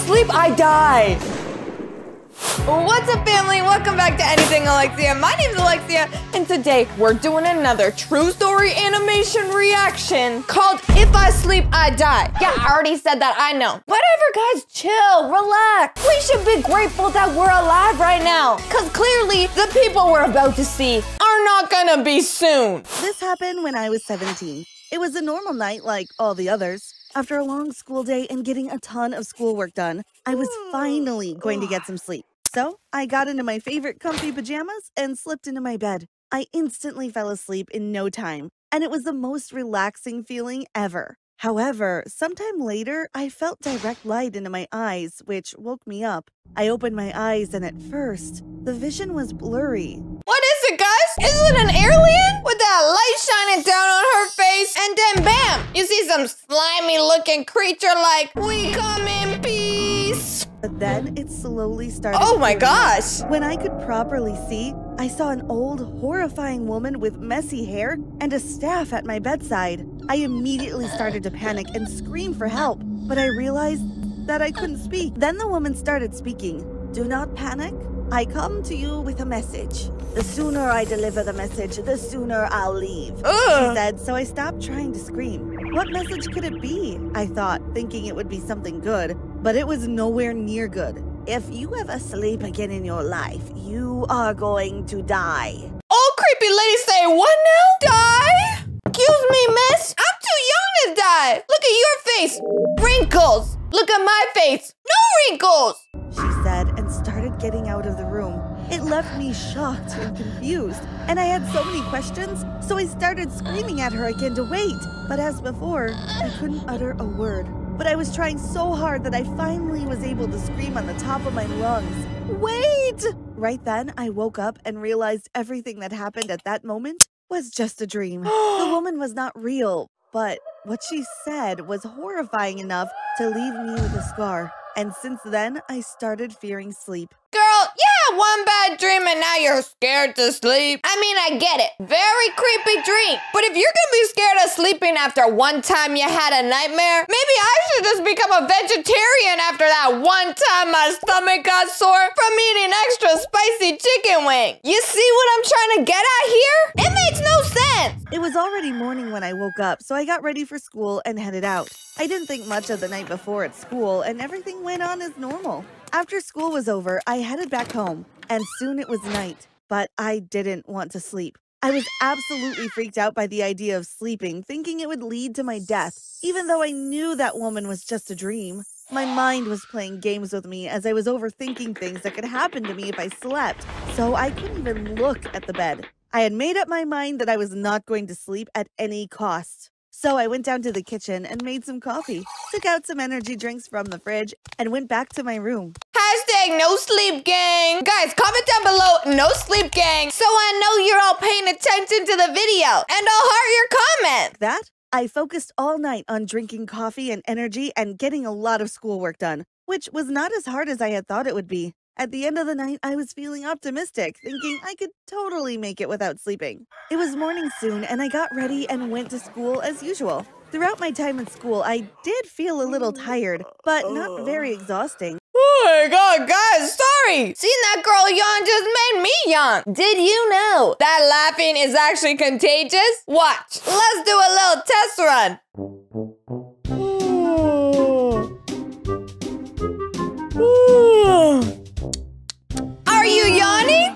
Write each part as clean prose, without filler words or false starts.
sleep, I die. What's up, family? Welcome back to Anything Alexia. My name's Alexia, and today we're doing another true story animation reaction called If I Sleep, I Die. Yeah, I already said that, I know. Whatever, guys, chill, relax. We should be grateful that we're alive right now, because clearly the people we're about to see are not gonna be soon. This happened when I was 17. It was a normal night like all the others. After a long school day and getting a ton of schoolwork done, I was finally going to get some sleep. So I got into my favorite comfy pajamas and slipped into my bed. I instantly fell asleep in no time, and it was the most relaxing feeling ever. However, sometime later, I felt direct light into my eyes, which woke me up. I opened my eyes, and at first, the vision was blurry. What is it, guys? Is it an alien? With that light shining down on her face, and then bam! You see some slimy-looking creature like, we come in peace. But then it slowly started. Oh my gosh! When I could properly see, I saw an old, horrifying woman with messy hair and a staff at my bedside. I immediately started to panic and scream for help, but I realized that I couldn't speak. Then the woman started speaking. Do not panic. I come to you with a message. The sooner I deliver the message, the sooner I'll leave. She said, so I stopped trying to scream. What message could it be? I thought, thinking it would be something good, but it was nowhere near good. If you ever sleep again in your life, you are going to die. Old creepy lady say, what now? Die? Excuse me, miss. I'm too young to die. Look at your face. Wrinkles. Look at my face. No wrinkles. She said and started getting out of the room. It left me shocked and confused, and I had so many questions, so I started screaming at her again to wait. But as before, I couldn't utter a word. But I was trying so hard that I finally was able to scream on the top of my lungs. Wait! Right then, I woke up and realized everything that happened at that moment was just a dream. The woman was not real, but what she said was horrifying enough to leave me with a scar. And since then, I started fearing sleep. Girl, you had one bad dream and now you're scared to sleep. I mean, I get it. Very creepy dream. But if you're gonna be scared of sleeping after one time you had a nightmare, maybe I should just become a vegetarian after that one time my stomach got sore from eating extra spicy chicken wing. You see what I'm trying to get at here? It makes no sense. It was already morning when I woke up, so I got ready for school and headed out. I didn't think much of the night before at school, and everything went on as normal. After school was over, I headed back home, and soon it was night, but I didn't want to sleep. I was absolutely freaked out by the idea of sleeping, thinking it would lead to my death, even though I knew that woman was just a dream. My mind was playing games with me as I was overthinking things that could happen to me if I slept, so I couldn't even look at the bed. I had made up my mind that I was not going to sleep at any cost. So I went down to the kitchen and made some coffee, took out some energy drinks from the fridge, and went back to my room. Hashtag no sleep gang. Guys, comment down below, no sleep gang, so I know you're all paying attention to the video, and I'll heart your comment. That, I focused all night on drinking coffee and energy and getting a lot of schoolwork done, which was not as hard as I had thought it would be. At the end of the night, I was feeling optimistic, thinking I could totally make it without sleeping. It was morning soon, and I got ready and went to school as usual. Throughout my time in school, I did feel a little tired, but not very exhausting. Oh my god, guys, sorry! Seeing that girl yawn just made me yawn. Did you know that laughing is actually contagious? Watch, let's do a little test run. Are you yawning?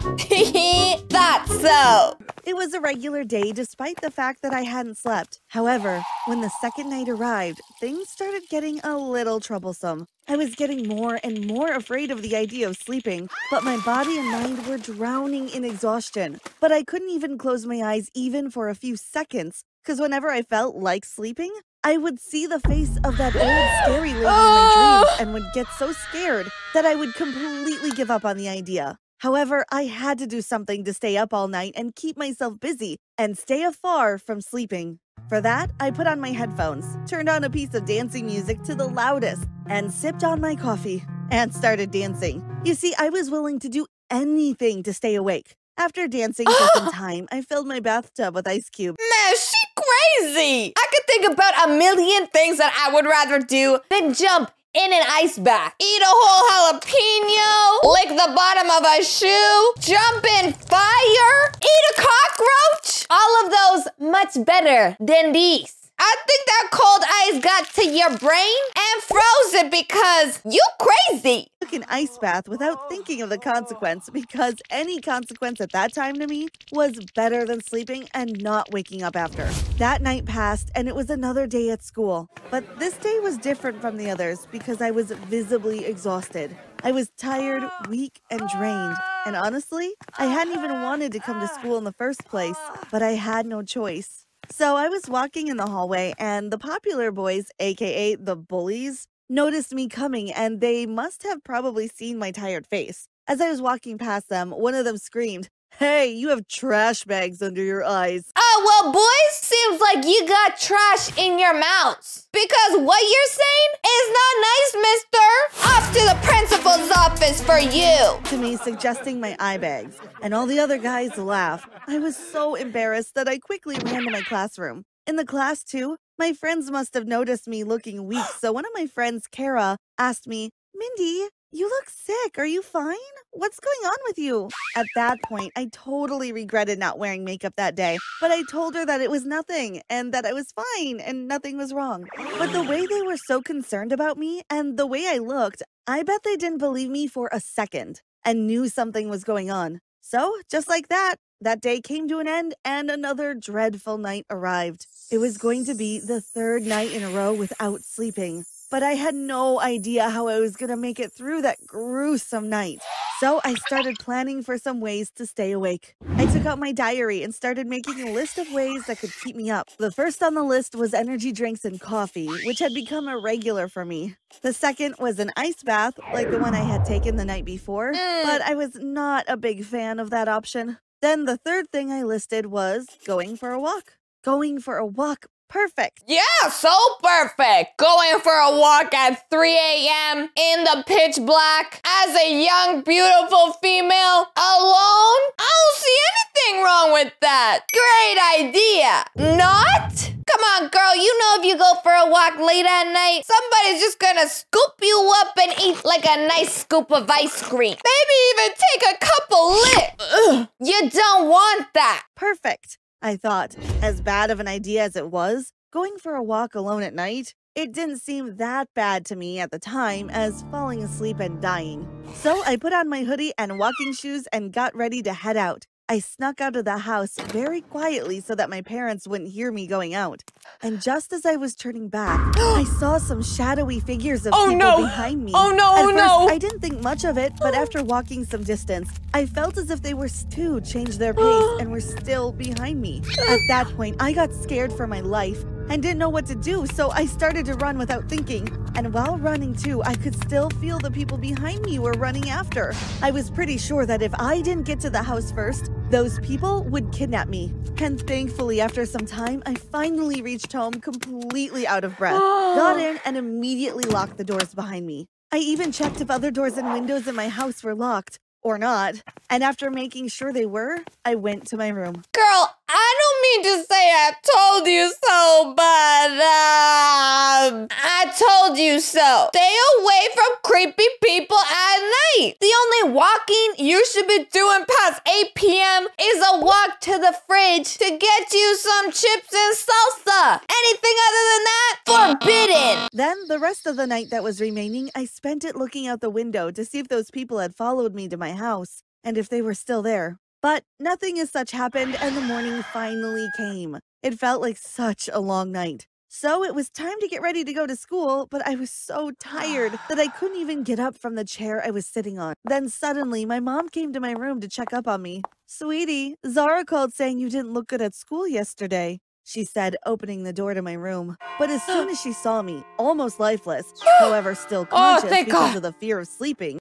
That's so. It was a regular day despite the fact that I hadn't slept. However, when the second night arrived, things started getting a little troublesome. I was getting more and more afraid of the idea of sleeping, but my body and mind were drowning in exhaustion. But I couldn't even close my eyes even for a few seconds, because whenever I felt like sleeping, I would see the face of that old scary lady in my dreams and would get so scared that I would completely give up on the idea. However, I had to do something to stay up all night and keep myself busy and stay afar from sleeping. For that, I put on my headphones, turned on a piece of dancing music to the loudest, and sipped on my coffee and started dancing. You see, I was willing to do anything to stay awake. After dancing for some time, I filled my bathtub with ice cubes. Man, she crazy! I could think about a million things that I would rather do than jump in an ice bath. Eat a whole jalapeno, lick the bottom of a shoe, jump in fire, eat a cockroach. All of those much better than these. I think that cold ice got to your brain and froze it because you crazy. I took an ice bath without thinking of the consequence because any consequence at that time to me was better than sleeping and not waking up after. That night passed and it was another day at school. But this day was different from the others because I was visibly exhausted. I was tired, weak, and drained. And honestly, I hadn't even wanted to come to school in the first place, but I had no choice. So I was walking in the hallway and the popular boys, aka the bullies, noticed me coming and they must have probably seen my tired face. As I was walking past them, one of them screamed, "Hey, you have trash bags under your eyes." Oh, well, boys, seems like you got trash in your mouths. Because what you're saying is not nice, mister. Off to the principal's office for you. To me, suggesting my eye bags, and all the other guys laughed. I was so embarrassed that I quickly ran to my classroom. In the class, too, my friends must have noticed me looking weak, so one of my friends, Kara, asked me, "Mindy, you look sick. Are you fine? What's going on with you?" At that point, I totally regretted not wearing makeup that day, but I told her that it was nothing and that I was fine and nothing was wrong. But the way they were so concerned about me and the way I looked, I bet they didn't believe me for a second and knew something was going on. So, just like that day came to an end and another dreadful night arrived. It was going to be the third night in a row without sleeping. But I had no idea how I was going to make it through that gruesome night. So I started planning for some ways to stay awake. I took out my diary and started making a list of ways that could keep me up. The first on the list was energy drinks and coffee, which had become a regular for me. The second was an ice bath, like the one I had taken the night before, but I was not a big fan of that option. Then the third thing I listed was going for a walk. Going for a walk. Perfect. Yeah, so perfect. Going for a walk at 3 a.m. in the pitch black as a young, beautiful female alone? I don't see anything wrong with that. Great idea. Not? Come on, girl. You know if you go for a walk late at night, somebody's just gonna scoop you up and eat like a nice scoop of ice cream. Maybe even take a couple licks. You don't want that. Perfect. I thought, as bad of an idea as it was, going for a walk alone at night, it didn't seem that bad to me at the time as falling asleep and dying. So I put on my hoodie and walking shoes and got ready to head out. I snuck out of the house very quietly so that my parents wouldn't hear me going out. And just as I was turning back, I saw some shadowy figures of people behind me. Oh no, At first, I didn't think much of it, but after walking some distance, I felt as if they were too changed their pace and were still behind me. At that point, I got scared for my life and didn't know what to do, so I started to run without thinking. And while running too, I could still feel the people behind me were running after. I was pretty sure that if I didn't get to the house first, those people would kidnap me. And thankfully, after some time, I finally reached home completely out of breath, got in, and immediately locked the doors behind me. I even checked if other doors and windows in my house were locked. Or not. And after making sure they were, I went to my room. Girl, I don't mean to say I told you so, but I told you so. Stay away from creepy people at night. The only walking you should be doing past 8 p.m. is a walk to the fridge to get you some chips and salsa. Anything other than that, forbidden. Then the rest of the night that was remaining, I spent it looking out the window to see if those people had followed me to my house and if they were still there. But nothing as such happened and the morning finally came. It felt like such a long night. So it was time to get ready to go to school, but I was so tired that I couldn't even get up from the chair I was sitting on. Then suddenly my mom came to my room to check up on me. "Sweetie, Zara called saying you didn't look good at school yesterday," she said, opening the door to my room. But as soon as she saw me, almost lifeless, however still conscious because of the fear of sleeping,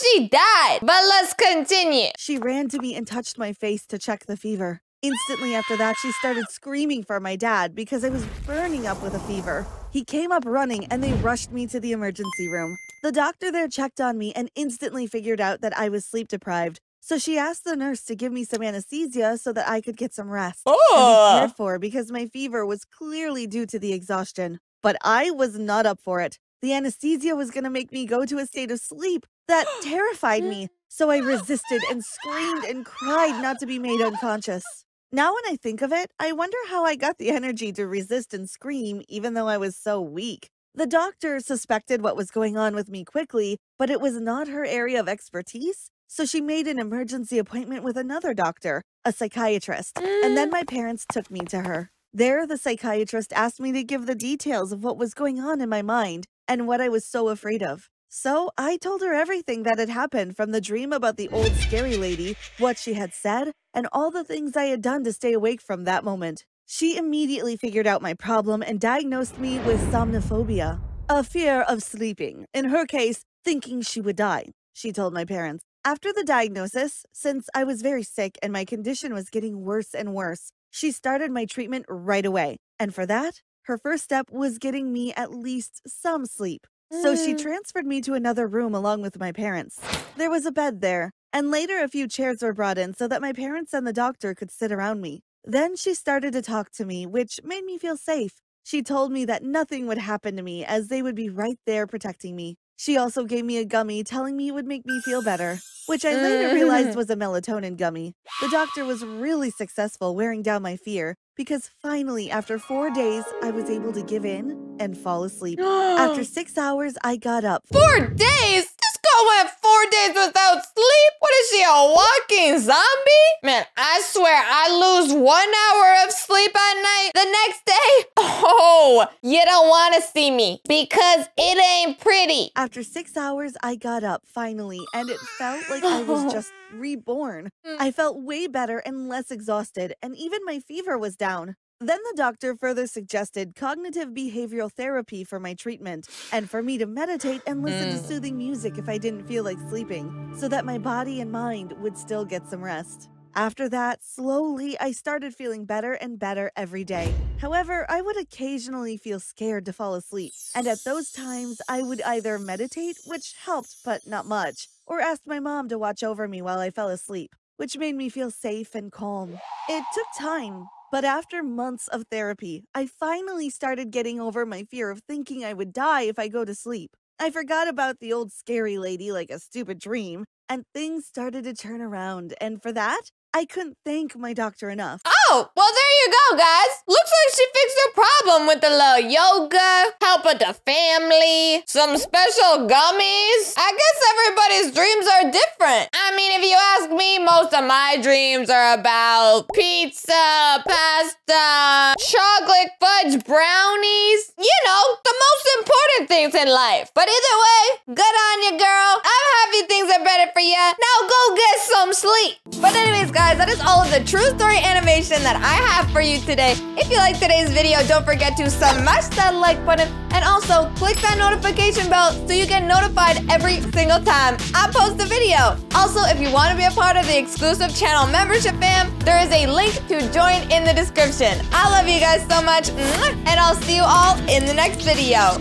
she died, but let's continue. She ran to me and touched my face to check the fever. Instantly after that, she started screaming for my dad because I was burning up with a fever. He came up running and they rushed me to the emergency room. The doctor there checked on me and instantly figured out that I was sleep deprived. So she asked the nurse to give me some anesthesia so that I could get some rest and be cared for because my fever was clearly due to the exhaustion. But I was not up for it. The anesthesia was going to make me go to a state of sleep that terrified me, so I resisted and screamed and cried not to be made unconscious. Now when I think of it, I wonder how I got the energy to resist and scream even though I was so weak. The doctor suspected what was going on with me quickly, but it was not her area of expertise, so she made an emergency appointment with another doctor, a psychiatrist, and then my parents took me to her. There, the psychiatrist asked me to give the details of what was going on in my mind and what I was so afraid of. So I told her everything that had happened, from the dream about the old scary lady, what she had said, and all the things I had done to stay awake from that moment. She immediately figured out my problem and diagnosed me with somnophobia, a fear of sleeping. In her case, thinking she would die, she told my parents. After the diagnosis, since I was very sick and my condition was getting worse and worse, she started my treatment right away. And for that, her first step was getting me at least some sleep. So she transferred me to another room along with my parents. There was a bed there, and later a few chairs were brought in so that my parents and the doctor could sit around me. Then she started to talk to me, which made me feel safe. She told me that nothing would happen to me as they would be right there protecting me. She also gave me a gummy telling me it would make me feel better, which I later realized was a melatonin gummy. The doctor was really successful wearing down my fear because finally, after 4 days, I was able to give in and fall asleep. After 6 hours, I got up. 4 days? This girl went 4 days without sleep? What is she, a walking zombie? Man, I swear I lose 1 hour of sleep at night. The next day, oh, you don't want to see me because it ain't pretty. After 6 hours, I got up finally, and it felt like I was just reborn. I felt way better and less exhausted, and even my fever was down. Then the doctor further suggested cognitive behavioral therapy for my treatment, and for me to meditate and listen to soothing music if I didn't feel like sleeping, so that my body and mind would still get some rest. After that, slowly, I started feeling better and better every day. However, I would occasionally feel scared to fall asleep, and at those times, I would either meditate, which helped but not much, or ask my mom to watch over me while I fell asleep, which made me feel safe and calm. It took time, but after months of therapy, I finally started getting over my fear of thinking I would die if I go to sleep. I forgot about the old scary lady like a stupid dream, and things started to turn around, and for that, I couldn't thank my doctor enough. Oh, well, there you go, guys. Looks like she fixed her problem with a little yoga, help with the family, some special gummies. I guess everybody's dreams are different. I mean, if you ask me, most of my dreams are about pizza, pasta, chocolate fudge brownies. You know, the most important things in life. But either way, good on you, girl. I'm happy things are better for you. Now go get some sleep. But anyways, guys, that is all of the true story animation that I have for you today. If you liked today's video, don't forget to smash that like button and also click that notification bell so you get notified every single time I post a video. Also, if you want to be a part of the exclusive channel membership fam, there is a link to join in the description. I love you guys so much, and I'll see you all in the next video.